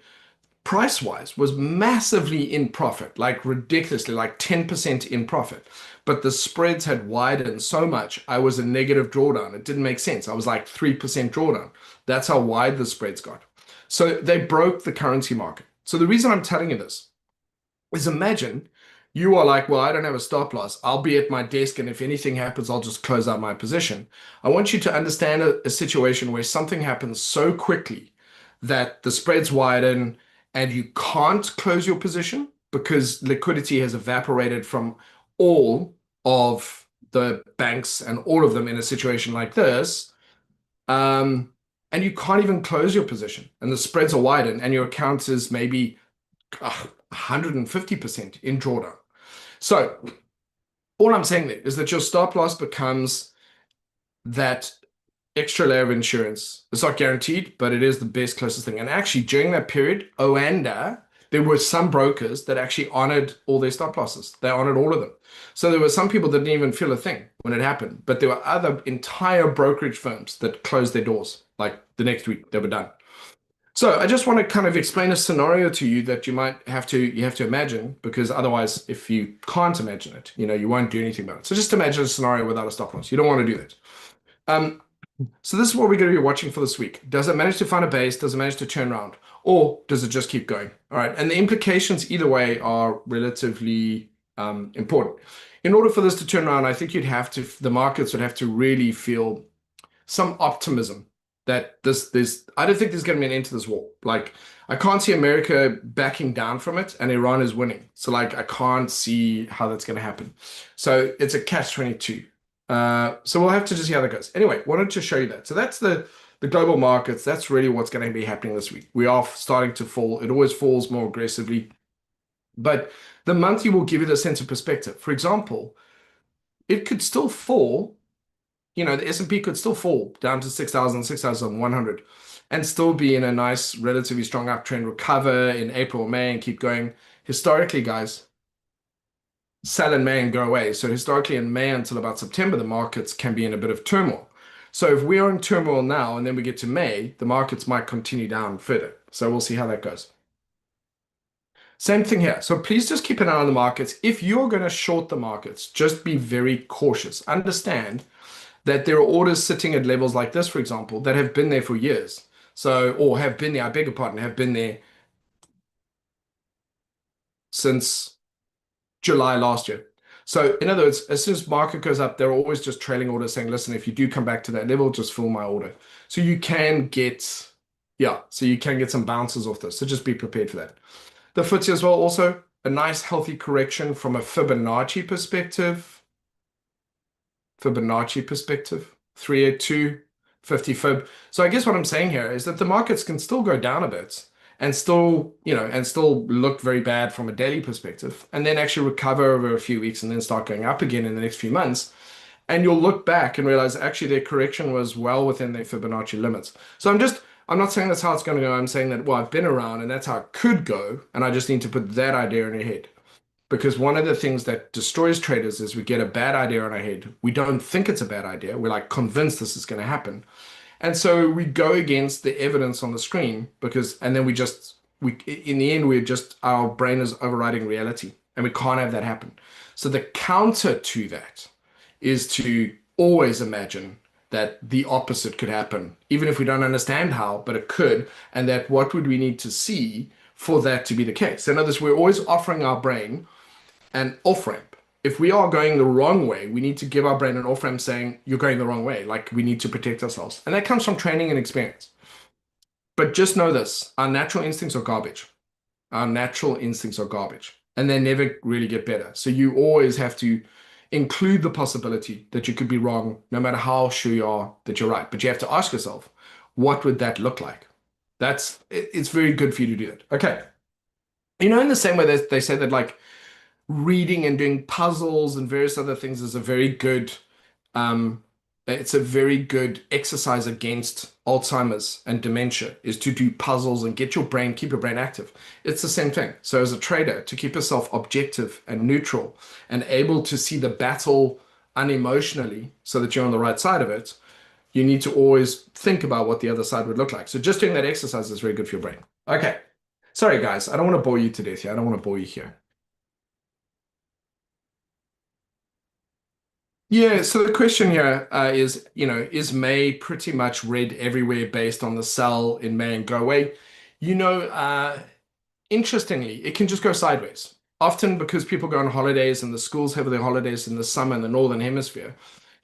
price wise was massively in profit, like ridiculously, like 10% in profit. But the spreads had widened so much, I was a negative drawdown. It didn't make sense. I was like 3% drawdown. That's how wide the spreads got. So they broke the currency market. So the reason I'm telling you this is imagine you are like, well, I don't have a stop loss. I'll be at my desk, and if anything happens, I'll just close out my position. I want you to understand a situation where something happens so quickly that the spreads widen and you can't close your position because liquidity has evaporated from all of the banks and all of them in a situation like this. And you can't even close your position, and the spreads are widened, and your account is maybe 150% in drawdown. So all I'm saying there is that your stop loss becomes that extra layer of insurance. It's not guaranteed, but it is the best, closest thing. And actually, during that period, Oanda, there were some brokers that actually honored all their stop losses. They honored all of them. So there were some people that didn't even feel a thing when it happened, but there were other entire brokerage firms that closed their doors. Like the next week, they were done. So I just want to kind of explain a scenario to you that you have to imagine, because otherwise, if you can't imagine it, you won't do anything about it. So just imagine a scenario without a stop loss. You don't want to do that. So this is what we're going to be watching for this week. Does it manage to find a base? Does it manage to turn around? Or does it just keep going? All right. And the implications either way are relatively important. In order for this to turn around, I think the markets would have to really feel some optimism that I don't think there's going to be an end to this war. Like, I can't see America backing down from it and Iran is winning. So like, I can't see how that's going to happen. So it's a catch-22. So we'll have to just see how that goes. Anyway, wanted to show you that. So that's the global markets. That's really what's going to be happening this week. We are starting to fall. It always falls more aggressively. But the monthly will give you the sense of perspective. For example, it could still fall. The S&P could still fall down to 6,000, 6,100 and still be in a nice, relatively strong uptrend, recover in April, May, and keep going. Historically, guys, sell in May and go away. So historically in May until about September, the markets can be in a bit of turmoil. So if we are in turmoil now and then we get to May, the markets might continue down further. So we'll see how that goes. Same thing here. So please just keep an eye on the markets. If you're going to short the markets, just be very cautious. Understand that there are orders sitting at levels like this, for example, that have been there for years. So, or have been there, I beg your pardon, have been there since July last year. So in other words, as soon as market goes up, they're always just trailing orders saying, listen, if you do come back to that level, just fill my order. So you can get, so you can get some bounces off this. So just be prepared for that. The FTSE as well, also a nice healthy correction from a Fibonacci perspective. 382, 50 fib. So I guess what I'm saying here is that the markets can still go down a bit and still, and still look very bad from a daily perspective, and then actually recover over a few weeks and then start going up again in the next few months. And you'll look back and realize actually their correction was well within their Fibonacci limits. So I'm not saying that's how it's going to go. I'm saying that, well, I've been around and that's how it could go. And I just need to put that idea in your head. Because one of the things that destroys traders is we get a bad idea in our head. We don't think it's a bad idea. We're like convinced this is going to happen. And so we go against the evidence on the screen and then in the end, our brain is overriding reality and we can't have that happen. So the counter to that is to always imagine that the opposite could happen, even if we don't understand how, but it could. And that what would we need to see for that to be the case? In other words, we're always offering our brain an off-ramp. If we are going the wrong way, we need to give our brain an off-ramp saying, you're going the wrong way. Like, we need to protect ourselves. And that comes from training and experience. But just know this, our natural instincts are garbage. Our natural instincts are garbage. And they never really get better. So you always have to include the possibility that you could be wrong, no matter how sure you are that you're right. But you have to ask yourself, what would that look like? It's very good for you to do that. Okay. In the same way they say that like reading and doing puzzles and various other things is a very good um, it's a very good exercise against Alzheimer's and dementia is to do puzzles and keep your brain active. It's the same thing. So as a trader, to keep yourself objective and neutral and able to see the battle unemotionally so that you're on the right side of it, you need to always think about what the other side would look like. So just doing that exercise is very good for your brain. Okay. Sorry, guys. I don't want to bore you to death here. I don't want to bore you here. Yeah, so the question here is May pretty much red everywhere based on the sell in May and go away? You know, interestingly, it can just go sideways. Often because people go on holidays and the schools have their holidays in the summer in the Northern Hemisphere,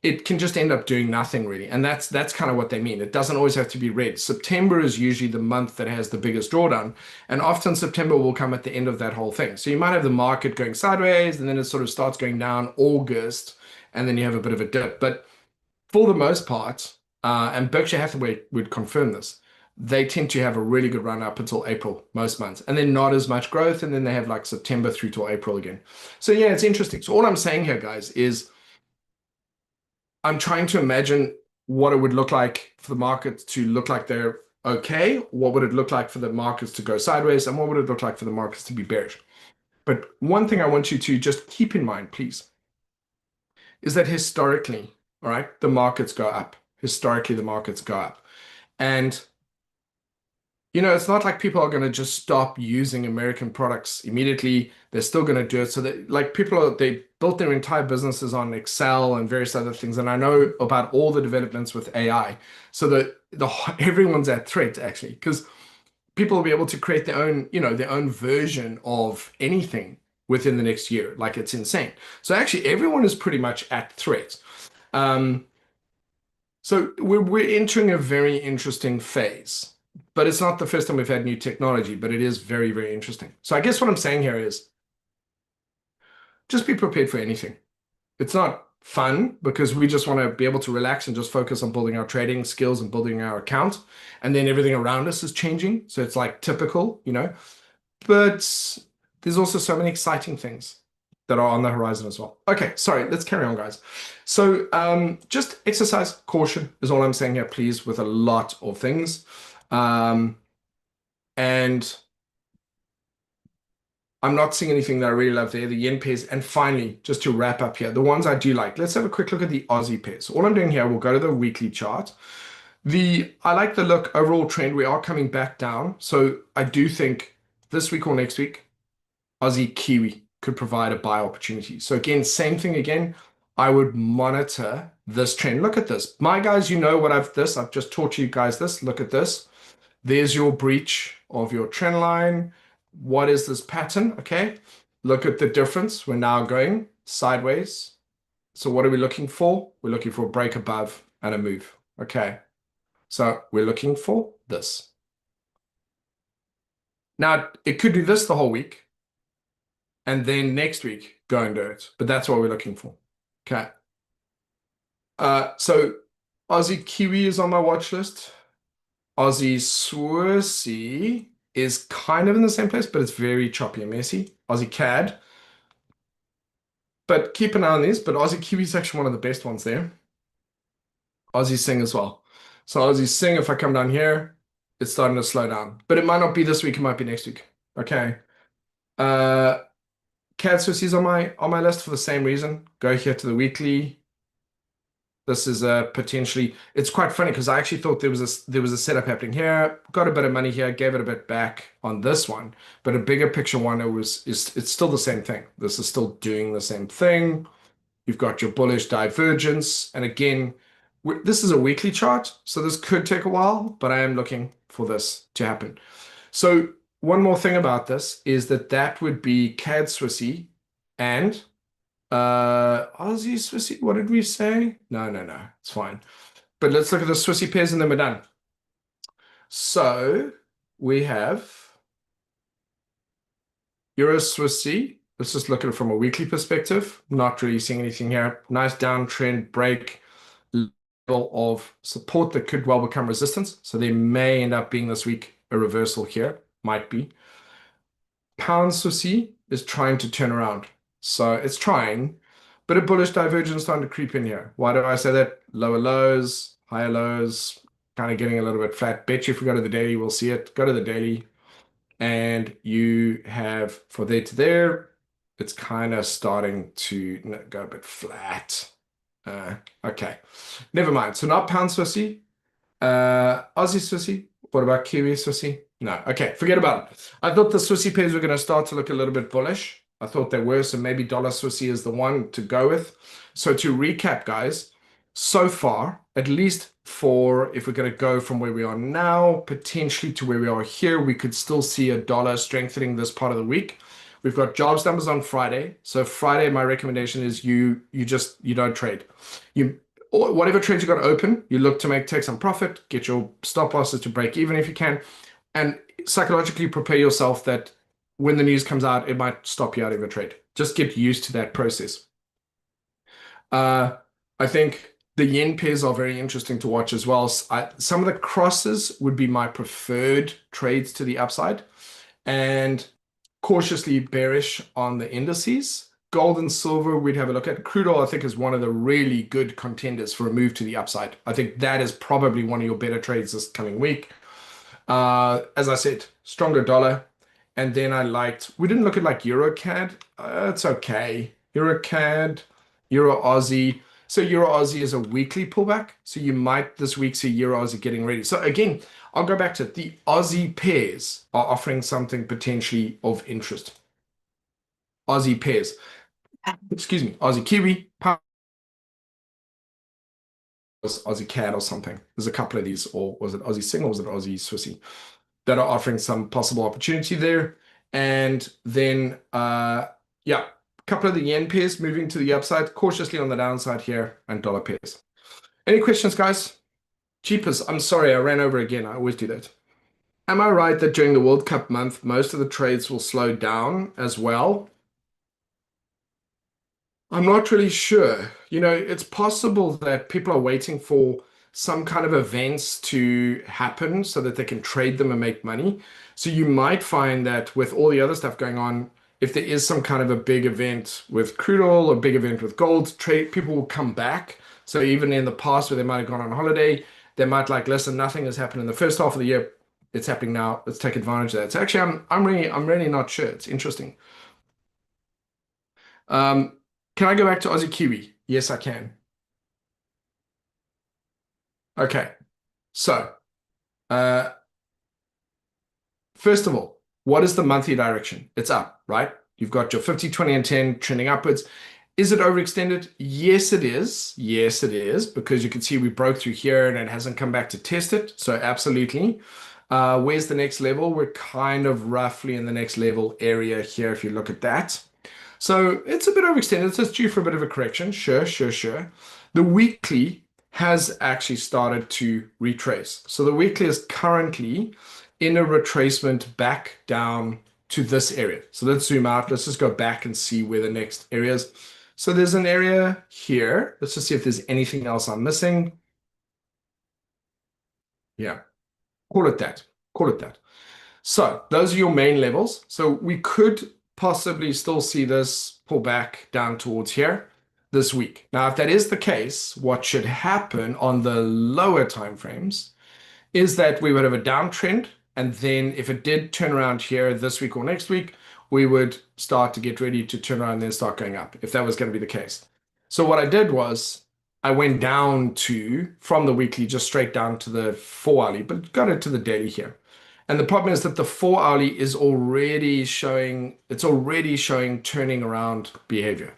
it can just end up doing nothing really. And that's kind of what they mean. It doesn't always have to be red. September is usually the month that has the biggest drawdown. And often September will come at the end of that whole thing. So you might have the market going sideways and then it sort of starts going down August and then you have a bit of a dip. But for the most part, and Berkshire Hathaway would confirm this, they tend to have a really good run up until April most months, and then not as much growth, and then they have like September through till April again. So yeah, it's interesting. So all I'm saying here, guys, is I'm trying to imagine what it would look like for the markets to look like they're okay. What would it look like for the markets to go sideways, and what would it look like for the markets to be bearish? But one thing I want you to just keep in mind, please, is that historically, all right, the markets go up. Historically, the markets go up. And it's not like people are going to just stop using American products immediately. They're still going to do it. So that like they built their entire businesses on Excel and various other things. And I know about all the developments with AI. So that everyone's at threat actually, because people will be able to create their own version of anything within the next year. Like it's insane. So actually everyone is pretty much at threat. Um, so we're entering a very interesting phase, but it's not the first time we've had new technology, but it is very, very interesting. So I guess what I'm saying here is just be prepared for anything. It's not fun because we just want to be able to relax and just focus on building our trading skills and building our account. And then everything around us is changing. So it's like typical, but there's also so many exciting things that are on the horizon as well. Okay, sorry, let's carry on, guys. So just exercise caution is all I'm saying here, please, with a lot of things. And I'm not seeing anything that I really love there. The yen pairs. And finally, just to wrap up here, the ones I do like. Let's have a quick look at the Aussie pairs. All I'm doing here, we'll go to the weekly chart. I like the look overall trend. We are coming back down. So I do think this week or next week, Aussie Kiwi could provide a buy opportunity. So again, same thing again. I would monitor this trend. Look at this. My guys, you know what I've just taught you guys this. Look at this. There's your breach of your trend line. What is this pattern? Okay. Look at the difference. We're now going sideways. So what are we looking for? We're looking for a break above and a move. Okay. So we're looking for this. Now, it could do this the whole week. And then next week, go and do it. But that's what we're looking for. Okay. So Aussie Kiwi is on my watch list. Aussie Swissie is kind of in the same place, but it's very choppy and messy. Aussie CAD. But keep an eye on these. But Aussie Kiwi is actually one of the best ones there. Aussie Sing as well. So Aussie Sing, if I come down here, it's starting to slow down. But it might not be this week, it might be next week. Okay. CAD Swissie's on my list for the same reason. Go here to the weekly. This is potentially, it's quite funny because I actually thought there was a setup happening here. Got a bit of money here, gave it a bit back on this one, but a bigger picture one, it's still the same thing. This is still doing the same thing. You've got your bullish divergence, and again, this is a weekly chart, so this could take a while, but I am looking for this to happen. So one more thing about this is that would be CAD Swissie and Aussie Swissie. What did we say? No, it's fine. But let's look at the Swissie pairs and then we're done. So we have Euro Swissie Let's just look at it from a weekly perspective. Not really seeing anything here. Nice downtrend break, level of support that could well become resistance. So there may end up being this week a reversal here. Might be. Pound Susi is trying to turn around. So it's trying, but a bullish divergence starting to creep in here. Why do I say that? Lower lows, higher lows, kind of getting a little bit flat. Bet you if we go to the daily, we'll see it. Go to the daily, and you have for there to there, it's kind of starting to go a bit flat. Okay, never mind. So not pound Swissy, Aussie Swissy. What about Kiwi Swissy? No. Okay, forget about it. I thought the Swissy pairs were going to start to look a little bit bullish. I thought they were, so maybe dollar Swissy is the one to go with. So to recap, guys, so far, at least for if we're going to go from where we are now, potentially to where we are here, we could still see a dollar strengthening this part of the week. We've got jobs numbers on Friday. So Friday, my recommendation is you don't trade. Or whatever trades you got open, you look to take some profit, get your stop losses to break even if you can, and psychologically prepare yourself that when the news comes out, it might stop you out of a trade. Just get used to that process. I think the yen pairs are very interesting to watch as well. Some of the crosses would be my preferred trades to the upside, and cautiously bearish on the indices. Gold and silver, we'd have a look at. Crude oil, I think, is one of the really good contenders for a move to the upside. I think that is probably one of your better trades this coming week. As I said, stronger dollar. And then we didn't look at like EuroCAD. It's okay. EuroCAD, Euro Aussie. So Euro Aussie is a weekly pullback. So you might this week see Euro Aussie getting ready. So again, I'll go back to it. The Aussie pairs are offering something potentially of interest. Aussie pairs. Excuse me. Aussie Kiwi, Aussie CAD or something. There's a couple of these, or was it Aussie Sing or was it Aussie Swissy, that are offering some possible opportunity there. And then, yeah, a couple of the yen pairs moving to the upside, cautiously on the downside here, and dollar pairs. Any questions, guys? Cheapers, I'm sorry, I ran over again. I always do that. Am I right that during the World Cup month, most of the trades will slow down as well? I'm not really sure. It's possible that people are waiting for some kind of events to happen so that they can trade them and make money. So you might find that with all the other stuff going on, if there is some kind of a big event with crude oil or big event with gold, trade people will come back. So even in the past where they might have gone on holiday, they might listen, nothing has happened in the first half of the year. It's happening now. Let's take advantage of that. So actually, I'm really not sure. It's interesting. Um, can I go back to Aussie Kiwi? Yes, I can. Okay. So, uh, first of all, what is the monthly direction? It's up, right? You've got your 50, 20, and 10 trending upwards. Is it overextended? Yes, it is. Yes, it is, because you can see we broke through here and it hasn't come back to test it. So absolutely. Where's the next level? We're kind of roughly in the next level area here if you look at that. So it's a bit overextended. So it's due for a bit of a correction. Sure, sure, sure. The weekly has actually started to retrace. So the weekly is currently in a retracement back down to this area. So let's zoom out. Let's just go back and see where the next area is. So there's an area here. Let's just see if there's anything else I'm missing. Yeah, call it that. Call it that. So those are your main levels. So we could possibly still see this pull back down towards here this week. Now, if that is the case, what should happen on the lower time frames is that we would have a downtrend, and then if it did turn around here this week or next week, we would start to get ready to turn around and then start going up, if that was going to be the case. So what I did was I went down from the weekly, just straight down to the 4-hourly, but got it to the daily here. And the problem is that the 4-hourly is already showing, turning around behavior.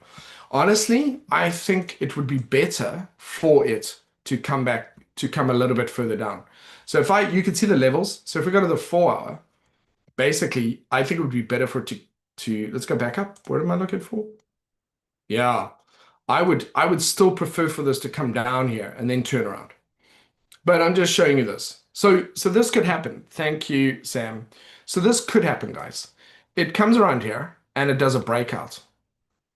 Honestly, I think it would be better for it to come a little bit further down. So you can see the levels. So if we go to the 4-hour, basically, I think it would be better for it let's go back up. What am I looking for? Yeah, I would still prefer for this to come down here and then turn around. But I'm just showing you this. So this could happen. Thank you, Sam. So this could happen, guys. It comes around here and it does a breakout.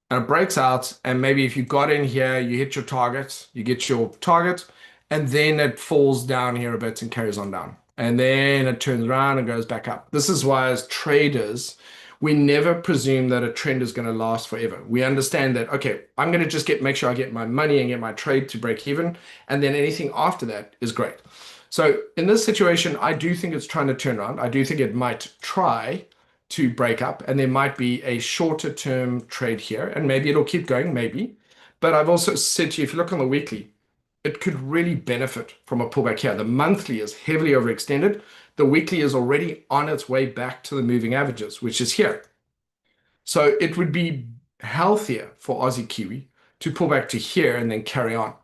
And it breaks out, and maybe if you got in here, you hit your target, you get your target, and then it falls down here a bit and carries on down. And then it turns around and goes back up. This is why, as traders, we never presume that a trend is going to last forever. We understand that, okay, I'm going to just make sure I get my money and get my trade to break even, and then anything after that is great. So in this situation, I do think it's trying to turn around. I do think it might try to break up, and there might be a shorter term trade here, and maybe it'll keep going, maybe. But I've also said to you, if you look on the weekly, it could really benefit from a pullback here. The monthly is heavily overextended. The weekly is already on its way back to the moving averages, which is here. So it would be healthier for Aussie Kiwi to pull back to here and then carry on.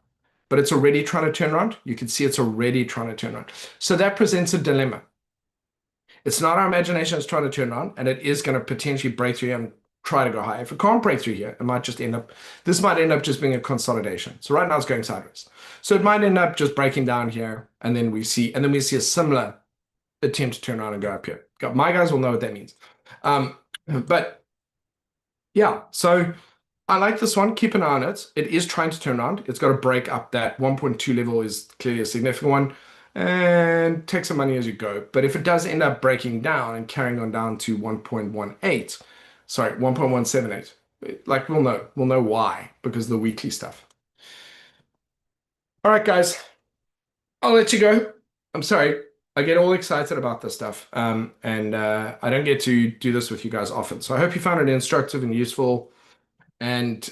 But it's already trying to turn around. You can see it's already trying to turn around. So that presents a dilemma. It's not our imagination that's trying to turn around, and it is going to potentially break through here and try to go high. If it can't break through here, it might just end up, this might end up just being a consolidation. So right now it's going sideways. So it might end up just breaking down here, and then we see a similar attempt to turn around and go up here. My guys will know what that means. But yeah, so I like this one. Keep an eye on it. It is trying to turn around. It's got to break up. That 1.2 level is clearly a significant one, and take some money as you go. But if it does end up breaking down and carrying on down to 1.18, sorry, 1.178, like we'll know why, because of the weekly stuff. All right, guys, I'll let you go. I'm sorry. I get all excited about this stuff, and I don't get to do this with you guys often. So I hope you found it instructive and useful. And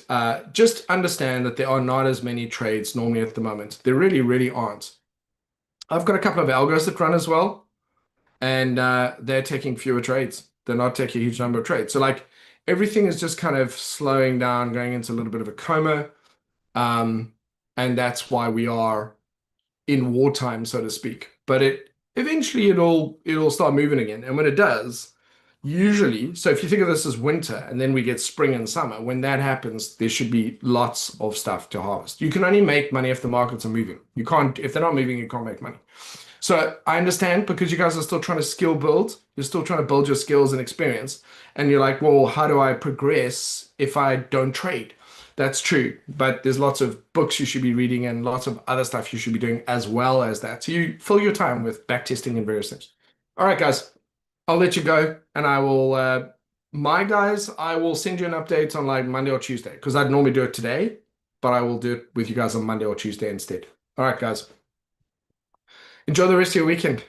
just understand that there are not as many trades normally at the moment. There really, really aren't. I've got a couple of algos that run as well, and they're taking fewer trades. They're not taking a huge number of trades. So like everything is just kind of slowing down, going into a little bit of a coma. And that's why we are in wartime, so to speak. But eventually it'll start moving again. And when it does, usually, so if you think of this as winter and then we get spring and summer, when that happens, there should be lots of stuff to harvest. You can only make money if the markets are moving. You can't, if they're not moving, you can't make money. So I understand, because you guys are still trying to skill build, you're still trying to build your skills and experience. And you're like, well, how do I progress if I don't trade? That's true, but there's lots of books you should be reading and lots of other stuff you should be doing as well as that. So you fill your time with backtesting and various things. All right, guys. I'll let you go, and I will, my guys, I will send you an update on like Monday or Tuesday, because I'd normally do it today, but I will do it with you guys on Monday or Tuesday instead. All right, guys. Enjoy the rest of your weekend.